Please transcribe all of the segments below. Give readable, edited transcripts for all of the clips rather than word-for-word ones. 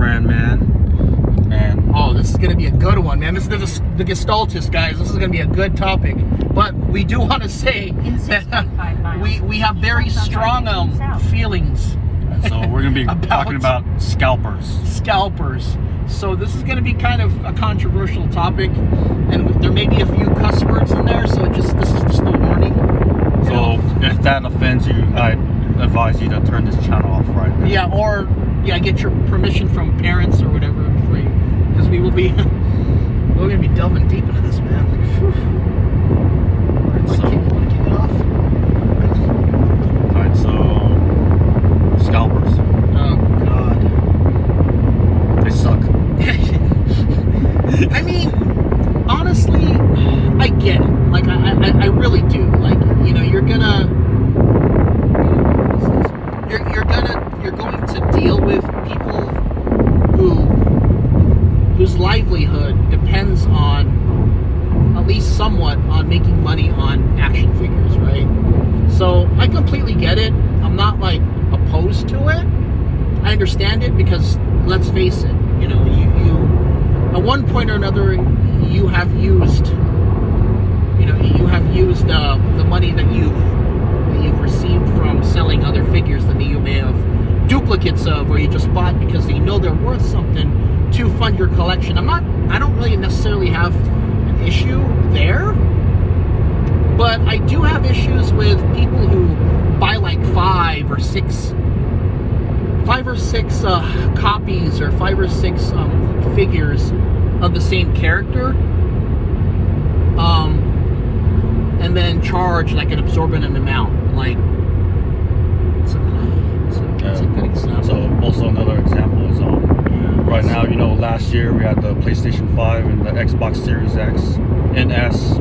Fran Man. And oh, this is going to be a good one, man. This is the Gestaltist, guys. This is going to be a good topic. But we do want to say that we have very strong feelings. So we're going to be talking about scalpers. Scalpers. So this is going to be kind of a controversial topic, and there may be a few cuss words in there. So this is just a warning. So if that offends you, I advise you to turn this channel off right now. Yeah, or get your permission from parents or whatever before you, because we're going to be delving deep into this, man. Like, so, kick it off. Alright, so scalpers. Oh God. They suck. I mean, honestly, I get it. Like, I really do. Like, you know, you're going to deal with people whose livelihood depends on, at least somewhat, on making money on action figures, right? So I completely get it. I'm not like opposed to it. I understand it because, let's face it, you know, you at one point or another you have used the money that you've received from selling other figures that you may have duplicates of, or you just bought because you know they're worth something, to fund your collection. I don't really necessarily have an issue there, but I do have issues with people who buy like five or six copies or 5 or 6 figures of the same character, and then charge like an absorbent amount. Like, it's a good example. So also another example is right now, you know, last year we had the PlayStation 5 and the Xbox Series X and S.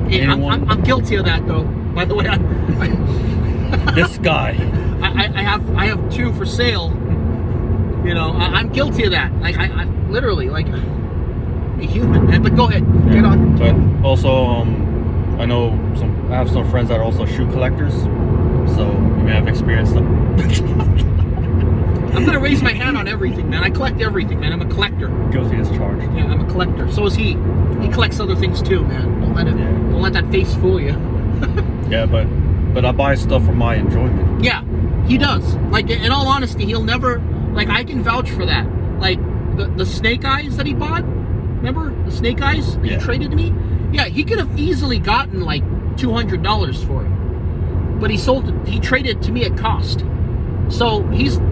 Hey, I'm guilty of that, though. By the way, this guy. I have 2 for sale. You know, I'm guilty of that. Like, I literally, like, a human, man. But go ahead, get on. But also, I know I have some friends that are also shoe collectors, so you may have experienced them. I'm gonna raise my hand on everything, man. I collect everything, man. I'm a collector. Guilty as charged. Yeah, I'm a collector. So is he. He collects other things too, man. Don't let that face fool you. Yeah, but I buy stuff for my enjoyment. Yeah, he does. Like, in all honesty, he'll never, like, I can vouch for that. Like, the snake eyes that he bought, remember the snake eyes that he traded to me? Yeah, he could have easily gotten like $200 for it, but he traded it to me at cost. So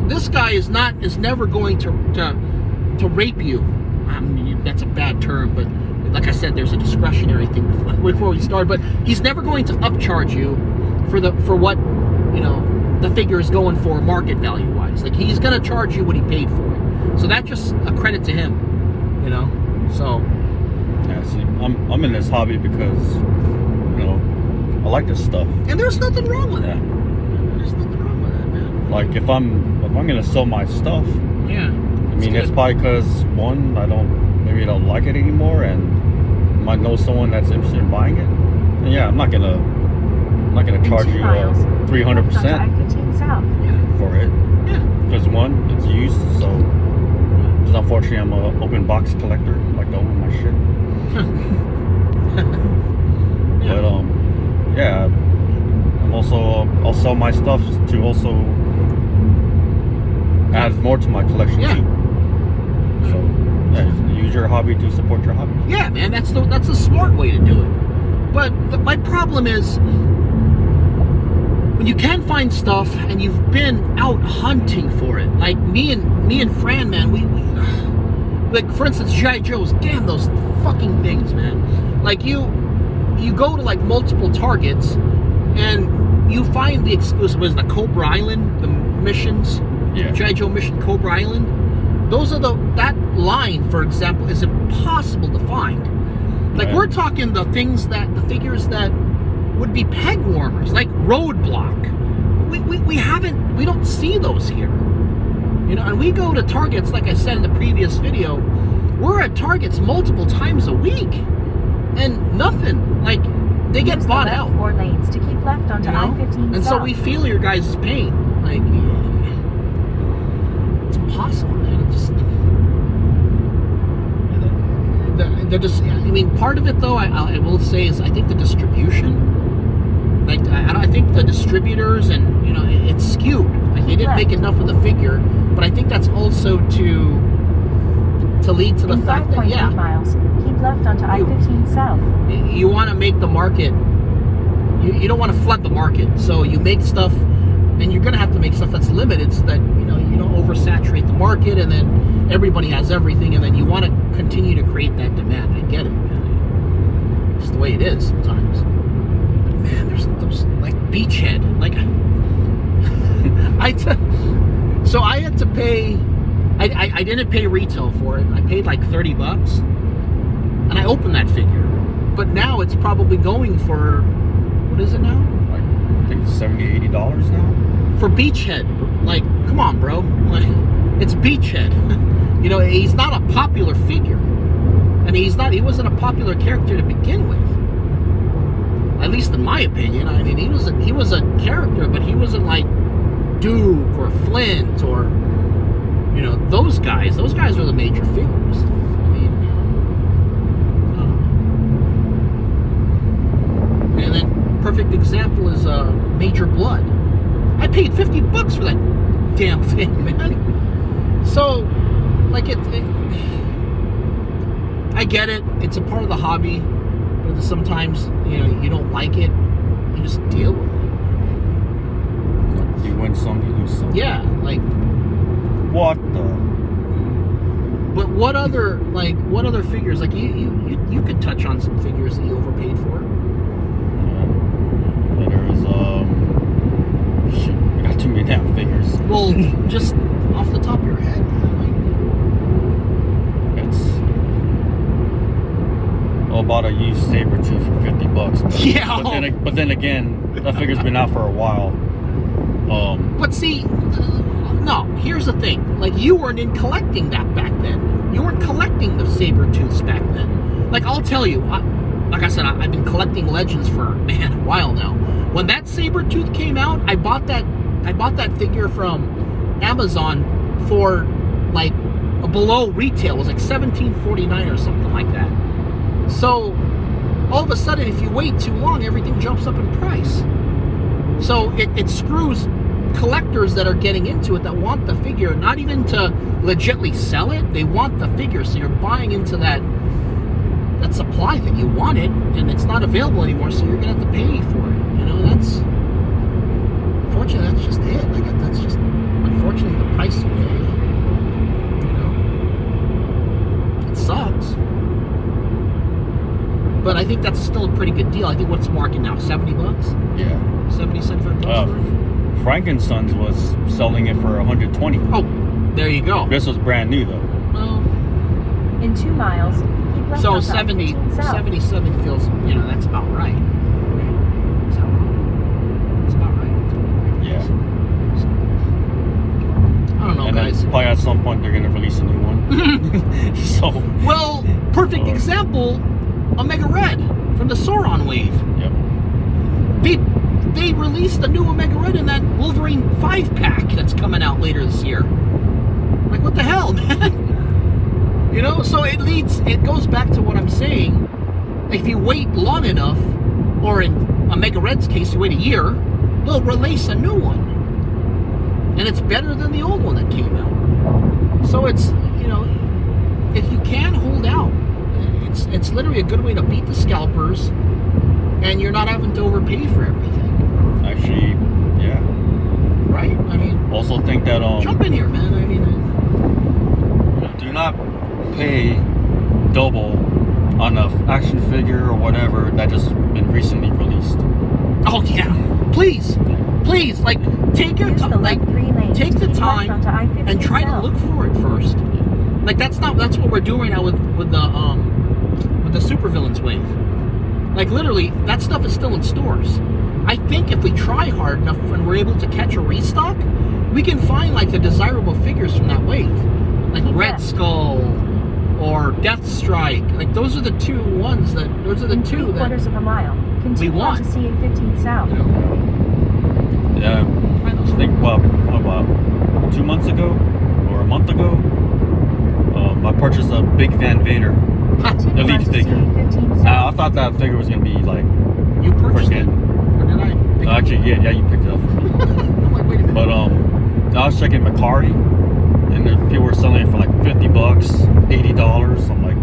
this guy is never going to rape you. I mean, that's a bad term, but like I said, there's a discretionary thing before we start. But he's never going to upcharge you for what, you know, the figure is going for market value wise. Like, he's gonna charge you what he paid for it. So that's just a credit to him, you know. So yeah, see, I'm in this hobby because, you know, I like this stuff. And there's nothing wrong with that. There's nothing wrong with that, man. Like, if I'm gonna sell my stuff, yeah, I mean, it's probably because, one, I don't like it anymore, and I might know someone that's interested in buying it. And yeah, I'm not gonna charge you 300% for it. Yeah. Because one, it's used, so because unfortunately I'm an open box collector. I like to open my shit. Yeah. But yeah, I'm also I'll sell my stuff to also add more to my collection too. So yeah, use your hobby to support your hobby. Yeah, man, that's a smart way to do it. But my problem is, when you can find stuff and you've been out hunting for it, like me and Fran, man, we like, for instance, G.I. Joes, damn those fucking things, man. Like, you go to like multiple Targets and you find the exclusive, was the Cobra Island, the missions, G.I. Joe mission Cobra Island. Those are that line, for example, is impossible to find. Like, we're talking the figures that would be peg warmers, like Roadblock. We don't see those here. You know, and we go to Targets, like I said in the previous video, we're at Targets multiple times a week, and nothing. Like, they get bought out. 4 lanes to keep left onto I-15 and so we feel your guys' pain. Like, it's impossible, man. I mean, part of it though, I will say is I think the distribution. Like I think the distributors and it's skewed. Like they didn't make enough of the figure, but I think that's also to lead to the In fact that 5.8 miles, keep left onto I-15 south. You want to make the market. You don't want to flood the market, so you make stuff, and you're gonna have to make stuff that's limited, so that you don't oversaturate the market, and then everybody has everything, and then you want to continue to create that demand. I get it. It's the way it is sometimes. Man, there's like Beachhead. Like, so I had to pay. I didn't pay retail for it. I paid like $30, and I opened that figure. But now it's probably going for, what is it now? Like, I think $70, $80 now. For Beachhead, like, come on, bro. Like, it's Beachhead. He's not a popular figure. I mean, he wasn't a popular character to begin with. At least in my opinion. I mean, he was a character, but he wasn't like Duke or Flint or those guys. Those guys were the major figures. I mean, and then perfect example is Major Blood. I paid $50 for that damn thing, man. So, like I get it. It's a part of the hobby. But sometimes, you don't like it, you just deal with it. You win some, you lose some. Yeah, like... What the... But what other figures, like, you could touch on some figures that you overpaid for. Yeah. There's, shit, we got too many damn figures. Well, just off the top of your head, it's... About a used Sabretooth for $50. Yeah. But then again, that figure's been out for a while. But see, no. Here's the thing. Like, you weren't in collecting that back then. You weren't collecting the Sabretooths back then. Like, I'll tell you. Like I said, I've been collecting Legends for a while now. When that Sabretooth came out, I bought that figure from Amazon for like below retail. It was like $17.49 or something like that. So, all of a sudden, if you wait too long, everything jumps up in price. So, it screws collectors that are getting into it, that want the figure, not even to legitly sell it, they want the figure. So, you're buying into that supply thing. You want it, and it's not available anymore, so you're going to have to pay for it. That's... Unfortunately, that's just it. Like, that's just, unfortunately, the price you pay. It sucks. But I think that's still a pretty good deal. I think what's market now, $70? Yeah. 70, $75. Frankensons was selling it for $120. Oh, there you go. This was brand new though. Well, in 2 miles, keep left so onto 70, I-15 south. 77 feels, that's about right. That's about right. Yeah. I don't know, And guys. then probably at some point they're gonna release a new one. So. Well, perfect example. Omega Red from the Sauron wave. Yep. They released the new Omega Red in that Wolverine 5-pack that's coming out later this year. Like, what the hell, man? So it goes back to what I'm saying. If you wait long enough, or in Omega Red's case, you wait a year, they'll release a new one. And it's better than the old one that came out. So it's, if you can hold out, it's literally a good way to beat the scalpers, and you're not having to overpay for everything. Actually, yeah. Right? I mean, also think that jump in here, man. I mean, do not pay double on a action figure or whatever that just been recently released. Oh yeah, please, like take your time, take the time and try to look for it first. Like that's what we're doing now with the supervillains wave. Like literally, that stuff is still in stores. I think if we try hard enough and we're able to catch a restock, we can find like the desirable figures from that wave, like Red Skull or Deathstrike. Like those are the two ones that. Those are the two that. 3/4 of a mile. Continue we want to CA-15 south. Yeah, I think about 2 months ago or a month ago, I purchased a big Van Vader Continue Elite onto figure. CA15 I south. thought that figure was gonna be like You purchased it? freaking. Or did I? Pick it up? Actually, yeah, you picked it up. I'm like, wait a minute. But I was checking Macari, and people were selling it for like $50, $80. I'm like,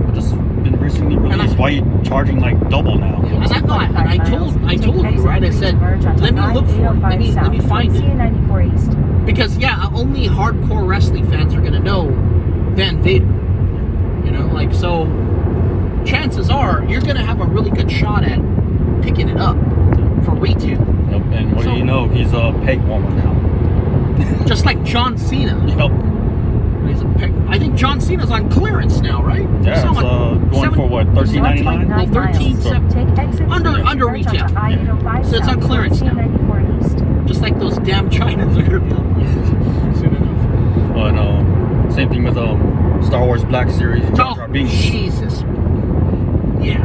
I just been recently released. Why are you charging like double now? And I told you, right? I said, let me look for it. Let me find it. CA94 East. Because yeah, only hardcore wrestling fans are gonna know Van Vader. You know, like, so chances are you're gonna have a really good shot at picking it up for retail. Yep. And what do you know? He's a peg warmer now. Just like John Cena. Yep. He's a peg. I think John Cena's on clearance now, right? Yeah, it's going for what, $13.99? Well, 13, miles. seven- Take exit Under 3 to retail. merge onto I-805 So it's on south clearance now. CA94 East. Just like those damn Chinas are gonna be on soon enough. And same thing with Star Wars Black Series. Jar Jar Oh, Binks. Jesus. Yeah.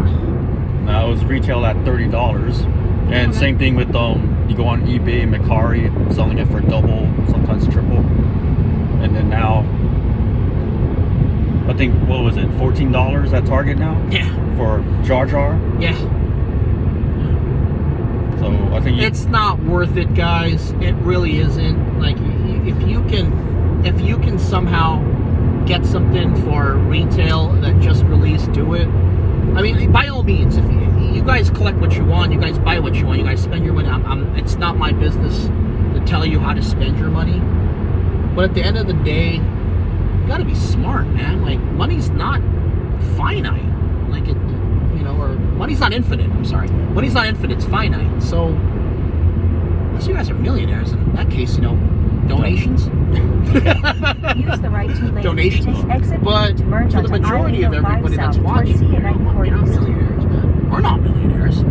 Now it was retail at $30, and same thing with you go on eBay and Macari, selling it for double, sometimes triple, and then now I think what was it, $14 at Target now? Yeah. For Jar Jar. Yeah. So I think It's not worth it, guys. It really isn't. Like, if you can somehow get something for retail that just released, do it. I mean, by all means, if you guys collect what you want, you guys buy what you want, you guys spend your money. It's not my business to tell you how to spend your money. But at the end of the day, you got to be smart, man. Like, money's not finite. Like, it, you know, or money's not infinite. I'm sorry, money's not infinite. It's finite. So, unless you guys are millionaires, in that case, you know, donations. Use the right two lanes. Donations. Take exit But to merge for the onto majority of I-805 everybody that's south towards watching, you're not CA94 East. millionaires, man. We're not millionaires. You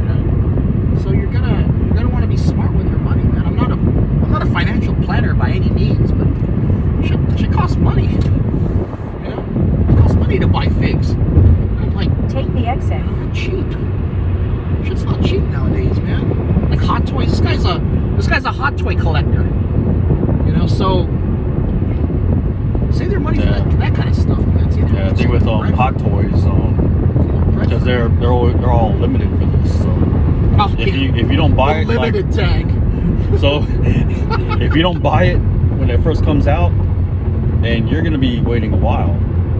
know? So you're gonna want to be smart with your money, man. I'm not a financial planner by any means, but it should cost money. You know? It costs money to buy figs. I'm like, Take the exit. cheap. Shit's not cheap nowadays, man. Like hot toys. This guy's a hot toy collector. You know, so save their money for that kind of stuff, man. I think with Hot Toys, because they're all limited release. So if you don't buy it, limited tag. So if you don't buy it when it first comes out, then you're gonna be waiting a while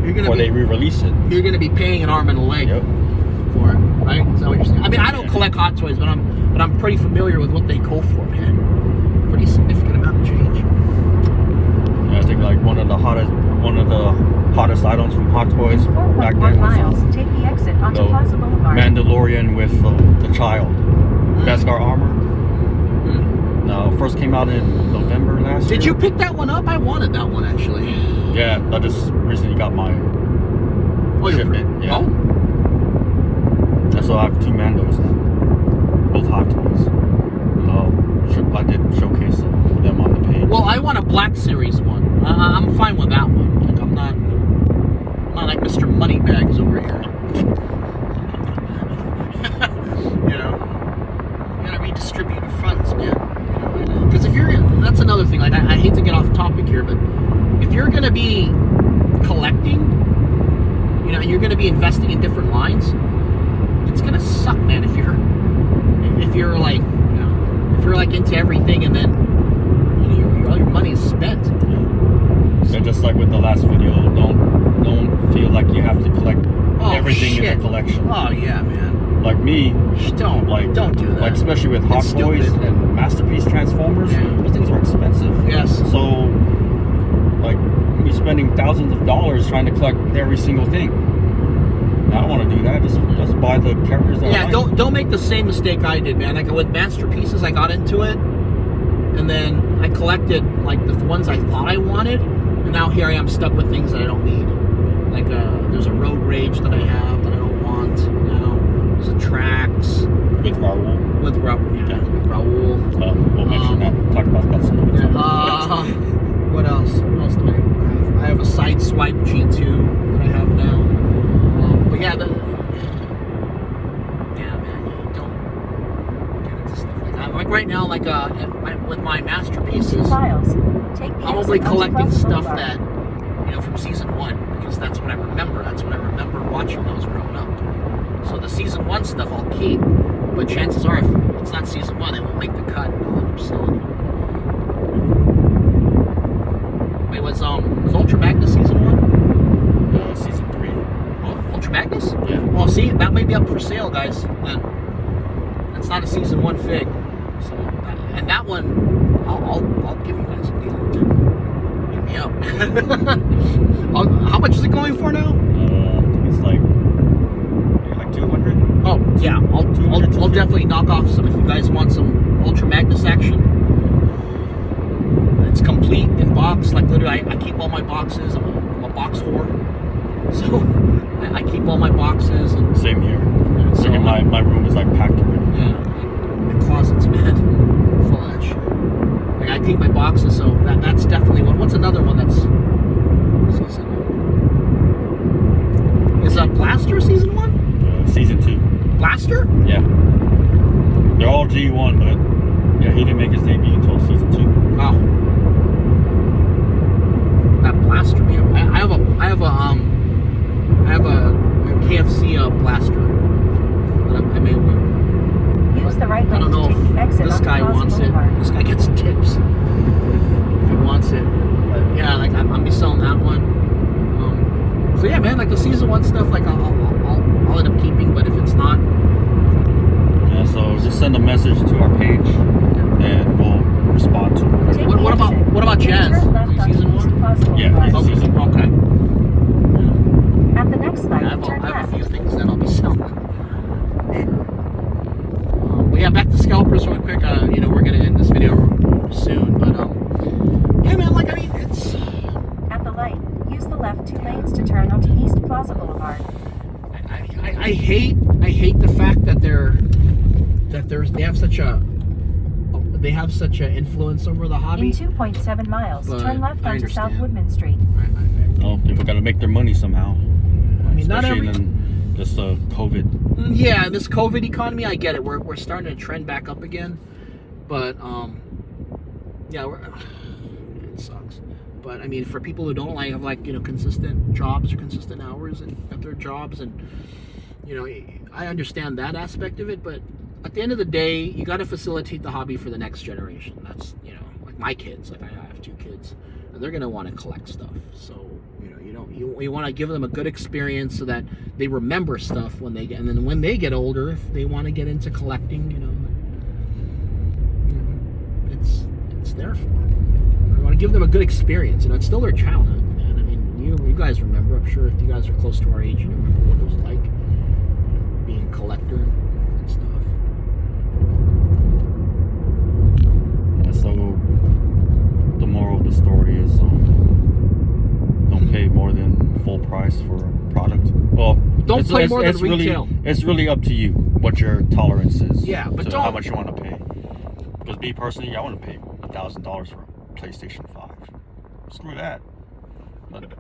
before they re-release it. You're gonna be paying an arm and a leg for it, right? Is that what you're saying? I mean, I don't collect Hot Toys, but I'm pretty familiar with what they go for, man. Pretty significant amount of change. Yeah, I think like one of the hottest items from Hot Toys back 4.1 then miles. was Take the exit onto the Plaza Boulevard. Mandalorian with the child, Beskar armor. First came out in November last year. Did you pick that one up? I wanted that one, actually. Yeah, I just recently got my shipment. Yeah. So I have 2 Mandos now, both Hot Toys. I did showcase them on the page. Well, I want a Black Series one. I'm fine with that one. Like, I'm not like Mr. Moneybags over here. You know, you gotta redistribute the funds, man. Because that's another thing. Like, I hate to get off topic here, but if you're gonna be collecting, you know, and you're gonna be investing in different lines, it's gonna suck, man. If you're like, you know, if you're like into everything and then all your money is spent. So just like with the last video, don't feel like you have to collect everything in the collection. Oh yeah, man. Like me, Don't do that. Like especially with Hot Toys and Masterpiece Transformers, those things are expensive. Yes. So like me spending thousands of dollars trying to collect every single thing. I don't want to do that. Just buy the characters that I like. Don't make the same mistake I did, man. Like with Masterpieces, I got into it, and then I collected like the ones I thought I wanted, and now here I am stuck with things that I don't need. Like there's a Road Rage that I have that I don't want now. There's a Trax with Raul. With Raul. We'll mention that. Talk about that some other time. What else? What else do I have? I have a Sideswipe G2 that I have now. But yeah, man, you don't get into stuff like that. Like right now, like with my Masterpieces, In 2 miles. Take the I'm only exit onto collecting Plaza stuff Boulevard. that from season 1, because that's what I remember. That's what I remember watching those growing up. So the season 1 stuff I'll keep, but chances are if it's not season 1, they won't make the cut. I'll end up selling it. Wait, was Ultra Magnus season 1? Season 3. Oh, Ultra Magnus? Yeah. Well, see, that may be up for sale, guys. Then that's not a season 1 fig. So, and that one, I'll give you guys a deal. Hit me up. How much is it going for now? It's like 200. Oh yeah, I'll definitely knock off some if you guys want some Ultra Magnus action. It's complete in box. Like literally, I keep all my boxes. I'm a box whore, so I keep all my boxes. And Same here. so My room is like packed already. yeah, my closet's man full of that shit. Like I keep my boxes, so that's definitely one. What's another one that's season? Is Blaster season 1? Season 2. Blaster? Yeah. They're all G1, but yeah, he didn't make his debut until season 2. Oh. That Blaster, man. I have a KFC Blaster that I made one. Use the right I lane don't know to take the if exit this on guy Plaza wants it. Boulevard. This guy gets tips if he wants it. But yeah, like I'm be selling that one. So yeah, man, like the season 1 stuff, like I'll end up keeping. But if it's not, Yeah, so just send a message to our page, and we'll respond to it. Take What the about- exit. what about Jazz? Turn left on Season East 1? Plaza Yeah, Boulevard. it's season one. Okay. At the next light, I have turn a left. few things that I'll be selling. But yeah, back to scalpers real quick. We're gonna end this video soon, but yeah, man. Like I mean, it's. At the light, use the left 2 lanes to turn onto East Plaza Boulevard. I hate the fact that they have such a influence over the hobby. In 2.7 miles, But turn left I onto South understand. Woodman Street. Oh, people got to make their money somehow. I mean, not Especially every. in this COVID. Yeah, this COVID economy, I get it. We're starting to trend back up again, but yeah, it sucks. But I mean, for people who don't have consistent jobs or consistent hours and at their jobs, and I understand that aspect of it. But at the end of the day, you got to facilitate the hobby for the next generation. That's like my kids. Like I have 2 kids, and they're gonna want to collect stuff. So you want to give them a good experience so that they remember stuff when they get, and then when they get older, if they want to get into collecting, it's there for them. I want to give them a good experience. It's still their childhood, man. I mean, you guys remember. I'm sure if you guys are close to our age, you remember what it was like being a collector and stuff. Yeah, so the moral of the story is don't pay more than full price for a product. Well, Don't pay more than really, retail. It's really up to you what your tolerance is. Yeah, but to how don't- much you want to pay. Because me personally, I want to pay $1,000 for a PlayStation 5. Screw that. But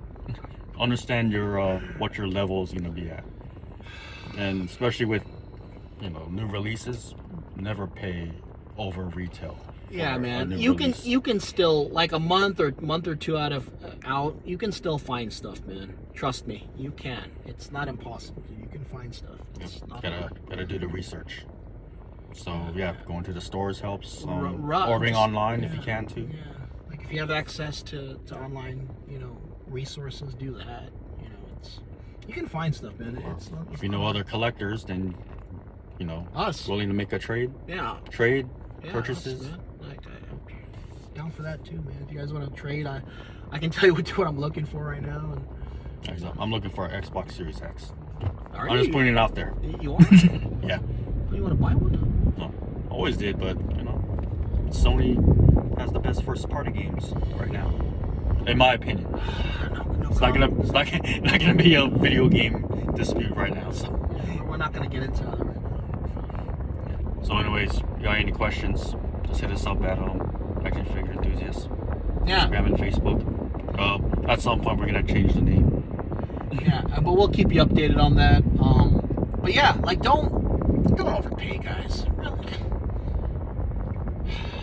understand your what your level is going to be at, and especially with new releases, never pay over retail. Yeah, for a man. new You release. can still like a month or two out. You can still find stuff, man. Trust me, you can. It's not impossible. You can find stuff. It's not hard. Gotta do the research. So yeah, going to the stores helps. Right. Ordering online if you can too. Yeah, like if you have access to online, resources, do that. You can find stuff, man. Or It's not. if you know other collectors, then Us. willing to make a trade Yeah. purchases. Us, man. Like I'm down for that too, man. If you guys want to trade, I can tell you what I'm looking for right now. And I'm looking for an Xbox Series X. Are I'm just you? putting it out there. You want? Yeah. You want to buy one? No, always did, but Sony has the best first party games right now, in my opinion. No It's not gonna be a video game dispute right now. So, We're not gonna get into that right now. so anyways, you got any questions? Just hit us up at Action Figure Enthusiasts, Yeah. Instagram and Facebook. At some point, we're gonna change the name. Yeah, but we'll keep you updated on that. But yeah, like don't overpay, guys. Really,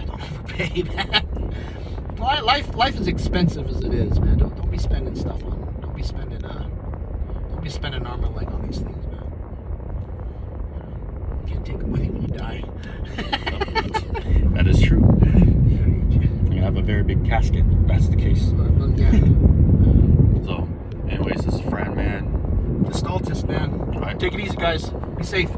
don't overpay, man. life is expensive as it is, man. Don't be spending stuff on. Don't be spending arm and leg on these things, man. You can't take them with you when you die. That is true. You have a very big casket. That's the case. Well, yeah. So, anyways, this is Fran, man. The Stultist, man. All right. Take it easy, guys. Be safe.